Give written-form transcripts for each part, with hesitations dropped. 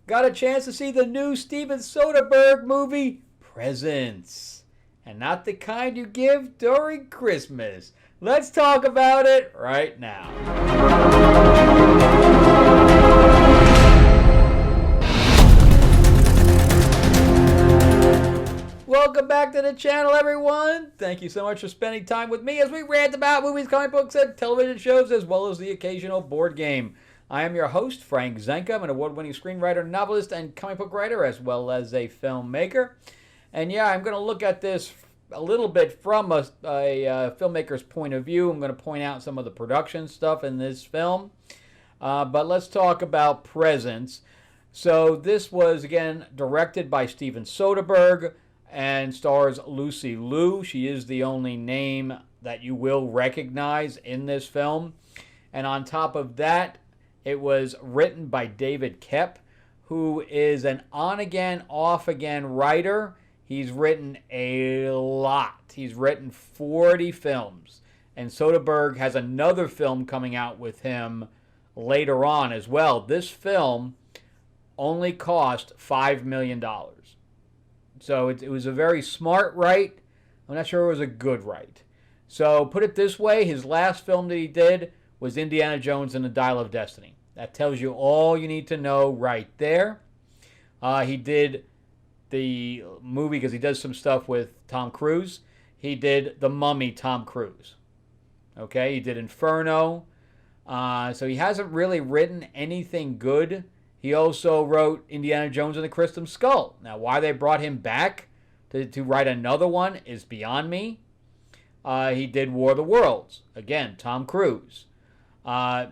got a chance to see the new Steven Soderbergh movie, Presents. And not the kind you give during Christmas. Let's talk about it right now. Welcome back to the channel, everyone. Thank you so much for spending time with me as we rant about movies, comic books, and television shows, as well as the occasional board game. I am your host, Frank Zenka. I'm an award-winning screenwriter, novelist, and comic book writer, as well as a filmmaker. And yeah, I'm going to look at this a little bit from a filmmaker's point of view. I'm going to point out some of the production stuff in this film. But let's talk about Presents. So this was, again, directed by Steven Soderbergh and stars Lucy Liu. She is the only name that you will recognize in this film. And on top of that, it was written by David Koepp, who is an on-again, off-again writer. He's written a lot. He's written 40 films. And Soderbergh has another film coming out with him later on as well. This film only cost $5 million. So it was a very smart write. I'm not sure it was a good write. So put it this way, his last film that he did was Indiana Jones and the Dial of Destiny. That tells you all you need to know right there. He did the movie because he does some stuff with Tom Cruise. He did The Mummy, Tom Cruise. Okay, he did Inferno. So he hasn't really written anything good. He also wrote Indiana Jones and the Crystal Skull. Now, why they brought him back to write another one is beyond me. He did War of the Worlds. Again, Tom Cruise.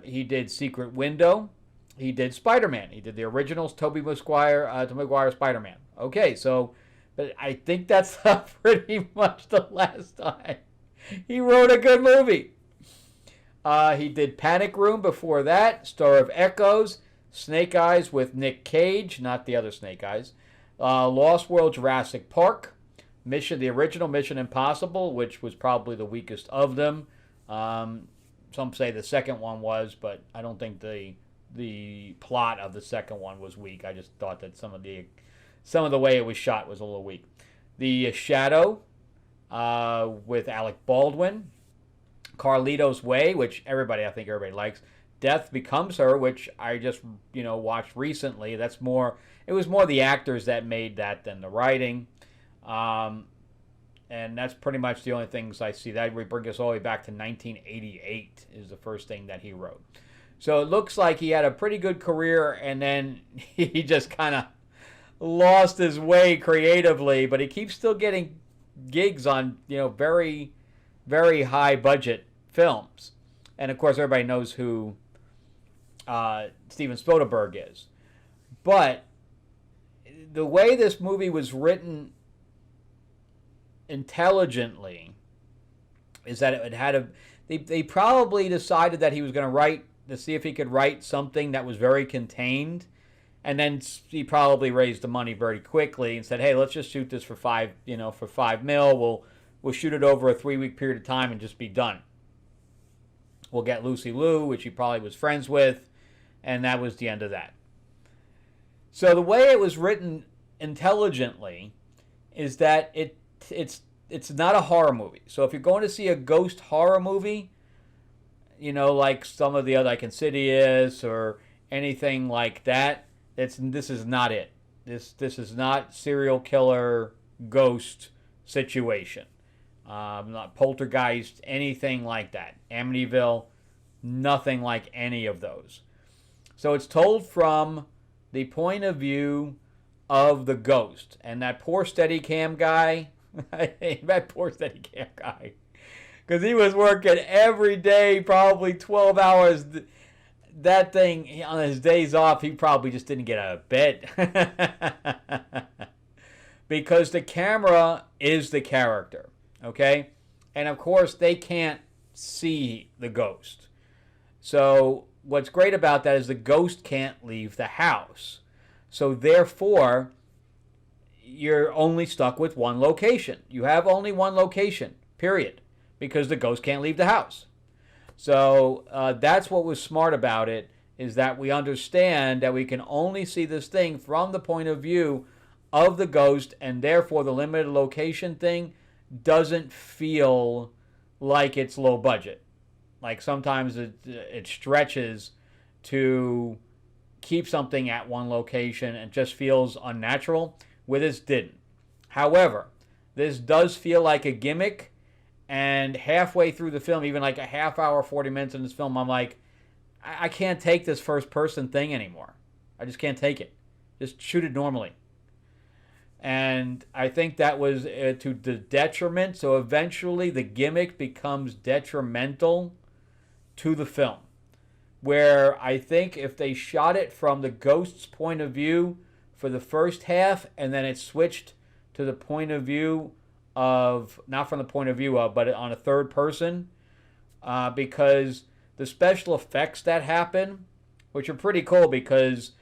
He did Secret Window. He did Spider-Man. He did the originals, Tobey Maguire Spider-Man. Okay, so but I think that's pretty much the last time he wrote a good movie. He did Panic Room before that, Star of Echoes, Snake Eyes with Nick Cage, not the other Snake Eyes, Lost World, Jurassic Park, the original Mission Impossible, which was probably the weakest of them. Some say the second one was, but I don't think the plot of the second one was weak. I just thought that some of the way it was shot was a little weak. The Shadow with Alec Baldwin, Carlito's Way, which I think everybody likes. Death Becomes Her, which I just watched recently. It was more the actors that made that than the writing. And that's pretty much the only things I see. That would bring us all the way back to 1988 is the first thing that he wrote. So it looks like he had a pretty good career, and then he just kind of lost his way creatively, but he keeps still getting gigs on very, very high budget films. And of course, everybody knows who Steven Soderbergh is. But the way this movie was written intelligently is that it had they probably decided that he was going to see if he could write something that was very contained, and then he probably raised the money very quickly and said, hey, let's just shoot this for $5 million. We'll shoot it over a 3-week period of time and just be done. We'll get Lucy Liu, which he probably was friends with, and that was the end of that. So the way it was written intelligently is that it's not a horror movie. So if you're going to see a ghost horror movie, like some of the other, like Insidious or anything like that, this is not it. This is not serial killer ghost situation. Not Poltergeist, anything like that. Amityville, nothing like any of those. So it's told from the point of view of the ghost. And that poor Steadicam guy, because he was working every day, probably 12 hours. That thing, on his days off, he probably just didn't get out of bed. Because the camera is the character. Okay? And of course, they can't see the ghost. So what's great about that is the ghost can't leave the house. So therefore, you're only stuck with one location. You have only one location, period. Because the ghost can't leave the house. So that's what was smart about it, is that we understand that we can only see this thing from the point of view of the ghost, and therefore the limited location thing doesn't feel like it's low budget. Like sometimes it stretches to keep something at one location and just feels unnatural. Where this didn't. However, this does feel like a gimmick, and halfway through the film, even like a half hour, 40 minutes in this film, I'm like, I can't take this first person thing anymore. I just can't take it. Just shoot it normally. And I think that was to the detriment. So eventually the gimmick becomes detrimental to the film. Where I think if they shot it from the ghost's point of view for the first half, and then it switched to the point of view of, not from the point of view of, but on a third person, because the special effects that happen, which are pretty cool because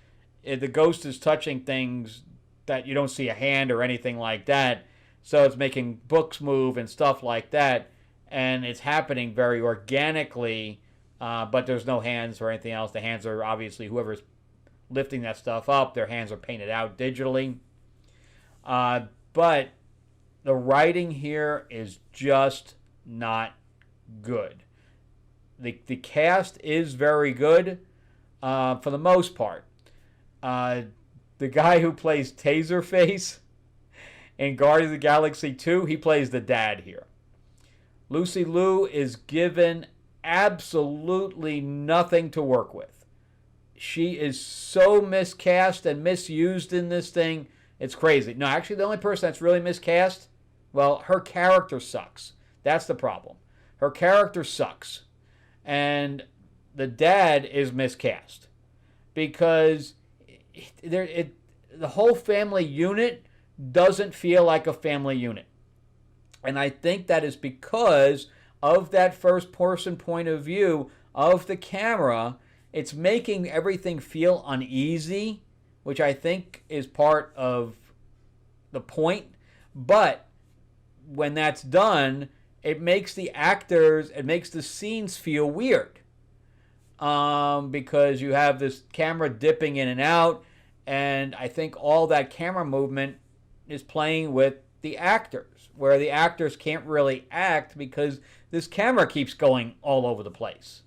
the ghost is touching things that you don't see a hand or anything like that, so it's making books move and stuff like that, and it's happening very organically, but there's no hands or anything else. The hands are obviously whoever's lifting that stuff up, their hands are painted out digitally. But the writing here is just not good. The cast is very good for the most part. The guy who plays Taserface in Guardians of the Galaxy 2, he plays the dad here. Lucy Liu is given absolutely nothing to work with. She is so miscast and misused in this thing. It's crazy. No, actually, the only person that's really miscast, well, her character sucks. That's the problem. Her character sucks. And the dad is miscast. Because the whole family unit doesn't feel like a family unit. And I think that is because of that first person point of view of the camera. It's making everything feel uneasy, which I think is part of the point. But when that's done, it makes the actors, it makes the scenes feel weird. Because you have this camera dipping in and out, and I think all that camera movement is playing with the actors, where the actors can't really act because this camera keeps going all over the place.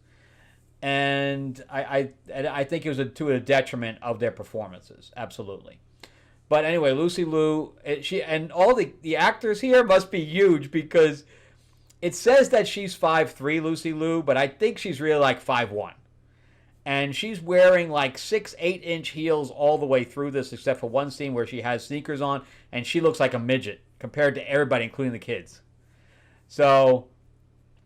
And I think it was to a detriment of their performances, absolutely. But anyway, Lucy Liu, she and all the actors here must be huge because it says that she's 5'3", Lucy Liu, but I think she's really like 5'1". And she's wearing like 6-8-inch heels all the way through this, except for one scene where she has sneakers on, and she looks like a midget compared to everybody, including the kids. So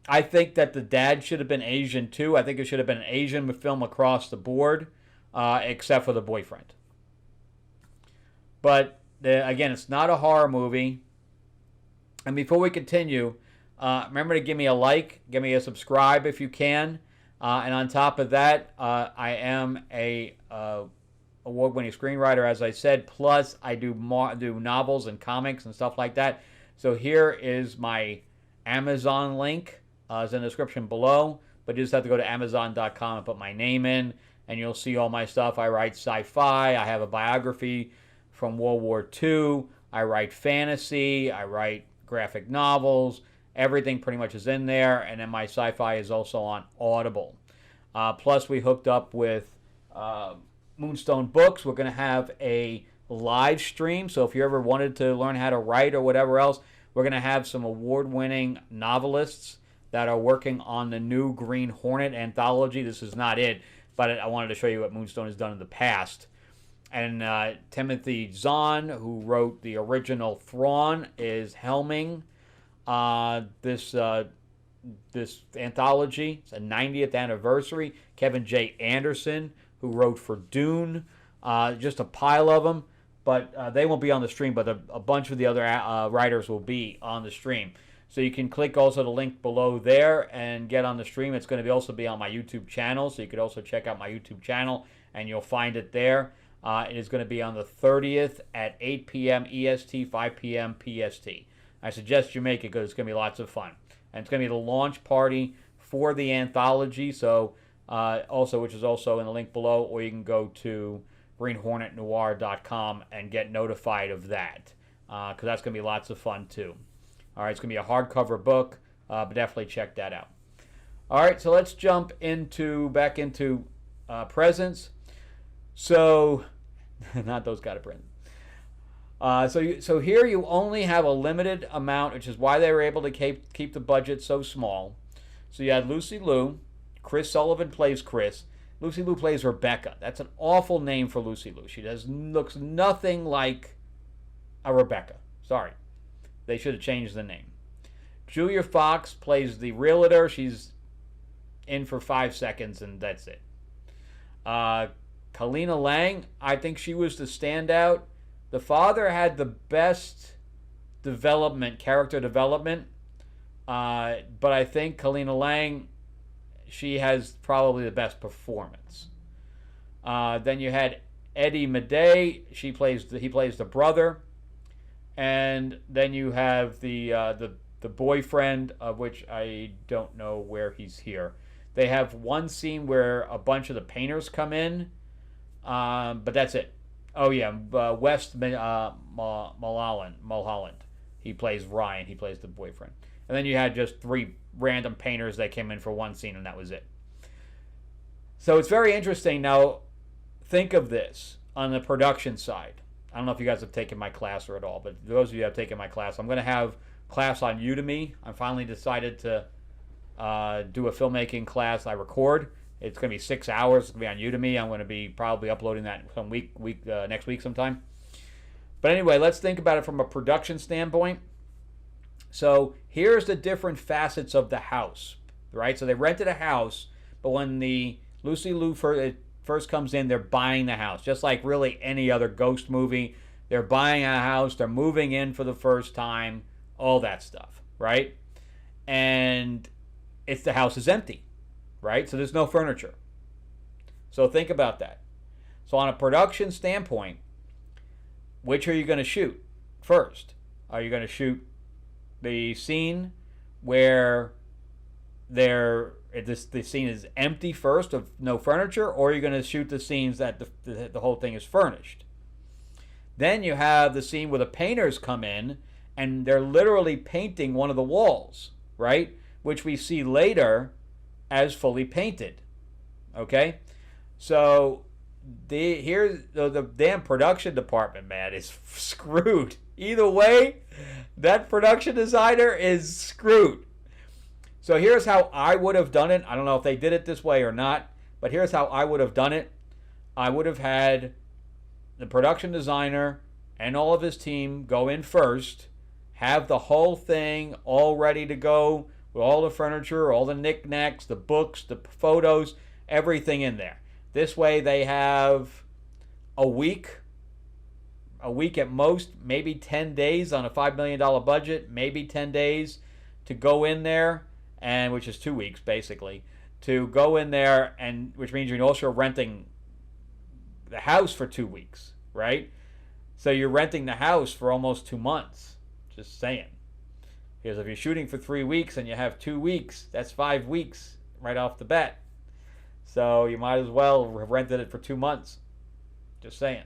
I think that the dad should have been Asian too. I think it should have been an Asian film across the board, except for the boyfriend. But again, it's not a horror movie. And before we continue, remember to give me a like, give me a subscribe if you can. And on top of that, I am a award-winning screenwriter, as I said. Plus, I do novels and comics and stuff like that. So here is my Amazon link. It's in the description below. But you just have to go to Amazon.com and put my name in, and you'll see all my stuff. I write sci-fi. I have a biography from World War II. I write fantasy. I write graphic novels. Everything pretty much is in there, and then my sci-fi is also on Audible. Plus, we hooked up with Moonstone Books. We're going to have a live stream, so if you ever wanted to learn how to write or whatever else, we're going to have some award-winning novelists that are working on the new Green Hornet anthology. This is not it, but I wanted to show you what Moonstone has done in the past. And Timothy Zahn, who wrote the original Thrawn, is helming this anthology. It's a 90th anniversary. Kevin J. Anderson, who wrote for Dune, just a pile of them, but they won't be on the stream, but a bunch of the other writers will be on the stream. So you can click also the link below there and get on the stream. It's going to also be on my YouTube channel, so you could also check out my YouTube channel, and you'll find it there. It is going to be on the 30th at 8 p.m. EST, 5 p.m. PST. I suggest you make it because it's going to be lots of fun. And it's going to be the launch party for the anthology. So also, which is also in the link below, or you can go to greenhornetnoir.com and get notified of that, because that's going to be lots of fun too. All right, it's going to be a hardcover book, but definitely check that out. All right, so let's jump back into presents. So, not those kind of presents. So here you only have a limited amount, which is why they were able to keep the budget so small. So you had Lucy Liu. Chris Sullivan plays Chris. Lucy Liu plays Rebecca. That's an awful name for Lucy Liu. She looks nothing like a Rebecca. Sorry. They should have changed the name. Julia Fox plays the realtor. She's in for 5 seconds, and that's it. Kalina Lang, I think she was the standout. The father had the best character development, but I think Kalina Lang, she has probably the best performance. Then you had Eddie Madej. He plays the brother, and then you have the boyfriend, of which I don't know where he's here. They have one scene where a bunch of the painters come in, but that's it. Oh yeah, West Mulholland. He plays Ryan. He plays the boyfriend. And then you had just 3 random painters that came in for one scene, and that was it. So it's very interesting. Now, think of this on the production side. I don't know if you guys have taken my class or at all, but those of you who have taken my class, I'm going to have class on Udemy. I finally decided to do a filmmaking class I record. It's going to be 6 hours. It's going to be on Udemy. I'm going to be probably uploading that some next week sometime. But anyway, let's think about it from a production standpoint. So here's the different facets of the house, right? So they rented a house, but when the Lucy Liu first comes in, they're buying the house. Just like really any other ghost movie, they're buying a house, they're moving in for the first time, all that stuff, right? And the house is empty, right? So there's no furniture. So think about that. So on a production standpoint, which are you going to shoot first? Are you going to shoot the scene where the scene is empty first, of no furniture, or are you going to shoot the scenes that the whole thing is furnished? Then you have the scene where the painters come in and they're literally painting one of the walls, right? Which we see later as fully painted. Okay? So the damn production department, man, is screwed. Either way, that production designer is screwed. So here's how I would have done it. I don't know if they did it this way or not, but here's how I would have done it. I would have had the production designer and all of his team go in first, have the whole thing all ready to go with all the furniture, all the knickknacks, the books, the photos, everything in there. This way they have a week at most, maybe 10 days on a $5 million budget, maybe 10 days to go in there, and which is 2 weeks basically, to go in there, and which means you're also renting the house for 2 weeks, right? So you're renting the house for almost 2 months. Just saying. Because if you're shooting for 3 weeks and you have 2 weeks, that's 5 weeks right off the bat. So you might as well have rented it for 2 months. Just saying.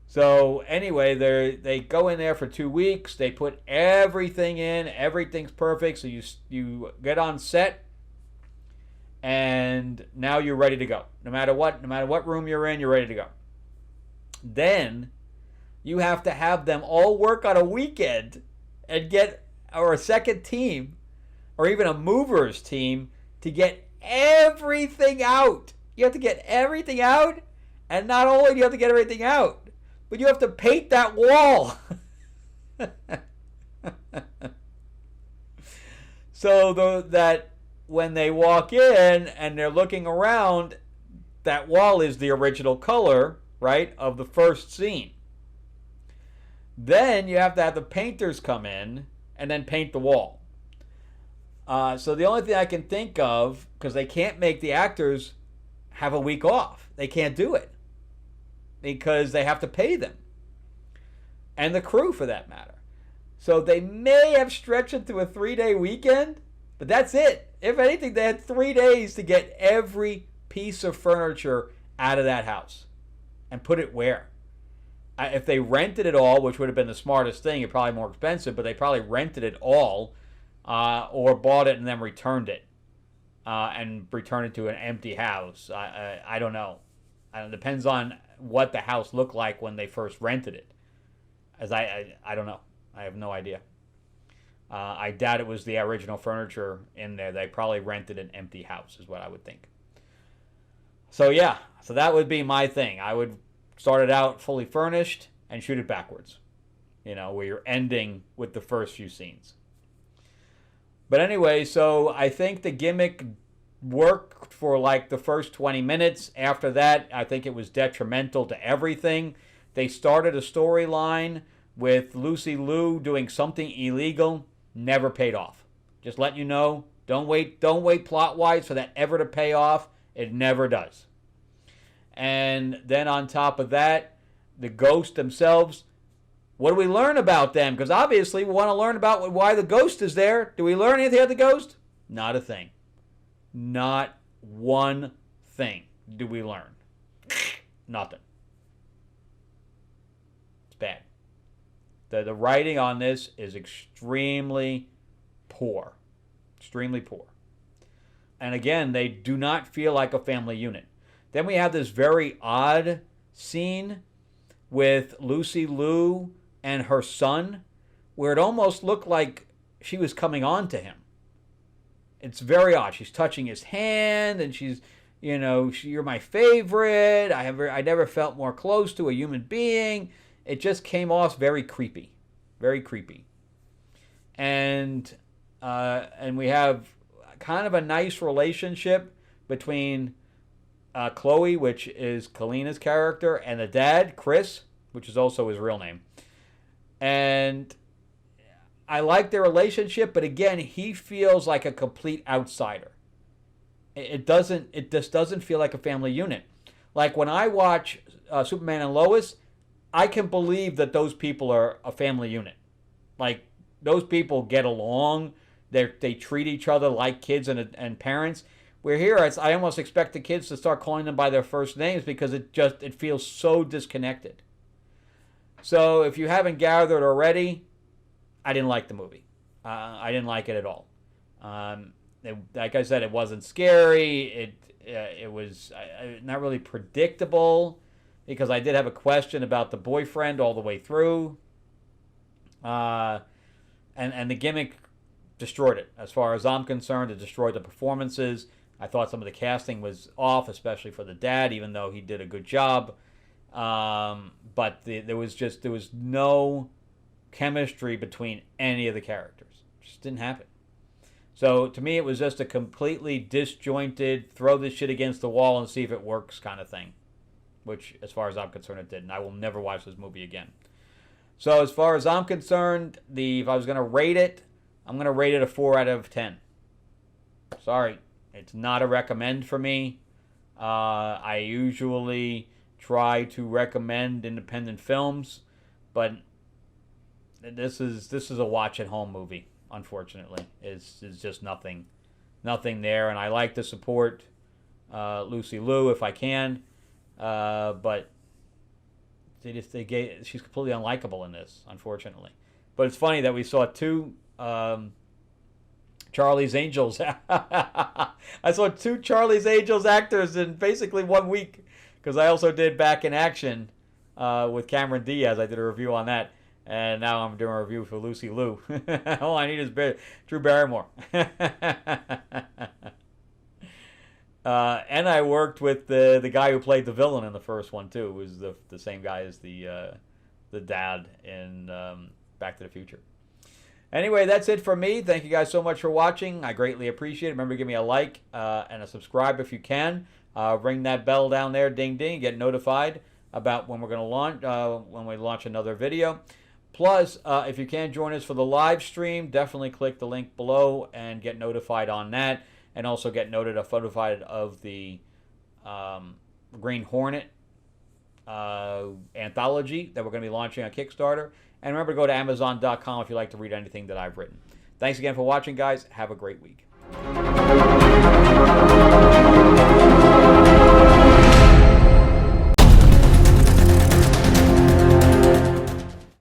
So anyway, they go in there for 2 weeks. They put everything in. Everything's perfect. So you get on set, and now you're ready to go. No matter what room you're in, you're ready to go. Then you have to have them all work on a weekend and or a second team, or even a movers team, to get everything out. You have to get everything out, and not only do you have to get everything out, but you have to paint that wall. So that when they walk in and they're looking around, that wall is the original color, right, of the first scene. Then you have to have the painters come in and then paint the wall. So the only thing I can think of, because they can't make the actors have a week off. They can't do it because they have to pay them. And the crew, for that matter. So they may have stretched it to a 3-day weekend. But that's it. If anything, they had 3 days to get every piece of furniture out of that house and put it where? If they rented it all, which would have been the smartest thing, it's probably more expensive, but they probably rented it all or bought it and then returned it and returned it to an empty house. I don't know. It depends on what the house looked like when they first rented it. As I don't know. I have no idea. I doubt it was the original furniture in there. They probably rented an empty house, is what I would think. So yeah, so that would be my thing. I would start it out fully furnished and shoot it backwards. You know, where you're ending with the first few scenes. But anyway, so I think the gimmick worked for like the first 20 minutes. After that, I think it was detrimental to everything. They started a storyline with Lucy Liu doing something illegal. Never paid off. Just letting you know, don't wait plot-wise for that ever to pay off. It never does. And then on top of that, the ghosts themselves, what do we learn about them? Because obviously we want to learn about why the ghost is there. Do we learn anything about the ghost? Not a thing. Not one thing do we learn. Nothing. It's bad. The writing on this is extremely poor. Extremely poor. And again, they do not feel like a family unit. Then we have this very odd scene with Lucy Liu and her son, where it almost looked like she was coming on to him. It's very odd. She's touching his hand, and she's, you know, you're my favorite. I never felt more close to a human being. It just came off very creepy. Very creepy. And we have kind of a nice relationship between Chloe, which is Kalina's character, and the dad, Chris, which is also his real name. And I like their relationship, but again, he feels like a complete outsider. It just doesn't feel like a family unit. Like when I watch Superman and Lois, I can believe that those people are a family unit. Like those people get along. They treat each other like kids and parents. Where here, I almost expect the kids to start calling them by their first names because it feels so disconnected. So if you haven't gathered already, I didn't like the movie. I didn't like it at all. Like I said, it wasn't scary. It was not really predictable because I did have a question about the boyfriend all the way through. And the gimmick destroyed it. As far as I'm concerned, it destroyed the performances. I thought some of the casting was off, especially for the dad, even though he did a good job. But there was no chemistry between any of the characters. It just didn't happen. So to me, it was just a completely disjointed, throw this shit against the wall and see if it works kind of thing. Which, as far as I'm concerned, it didn't. I will never watch this movie again. So as far as I'm concerned, if I was going to rate it, I'm going to rate it a 4 out of 10. Sorry. It's not a recommend for me. I usually try to recommend independent films, but this is a watch-at-home movie, unfortunately. It's just nothing there, and I like to support Lucy Liu if I can, but she's completely unlikable in this, unfortunately. But it's funny that we saw two Charlie's Angels. I saw two Charlie's Angels actors in basically 1 week because I also did Back in Action with Cameron Diaz. I did a review on that, and now I'm doing a review for Lucy Liu. All I need is Drew Barrymore. And I worked with the guy who played the villain in the first one too. It was the same guy as the dad in Back to the Future. Anyway, that's it for me. Thank you guys so much for watching. I greatly appreciate it. Remember to give me a like and a subscribe if you can. Ring that bell down there, ding ding. Get notified about when we're going to launch when we launch another video. Plus, if you can join us for the live stream, definitely click the link below and get notified on that. And also get notified of the Green Hornet anthology that we're going to be launching on Kickstarter. And remember to go to Amazon.com if you'd like to read anything that I've written. Thanks again for watching, guys. Have a great week.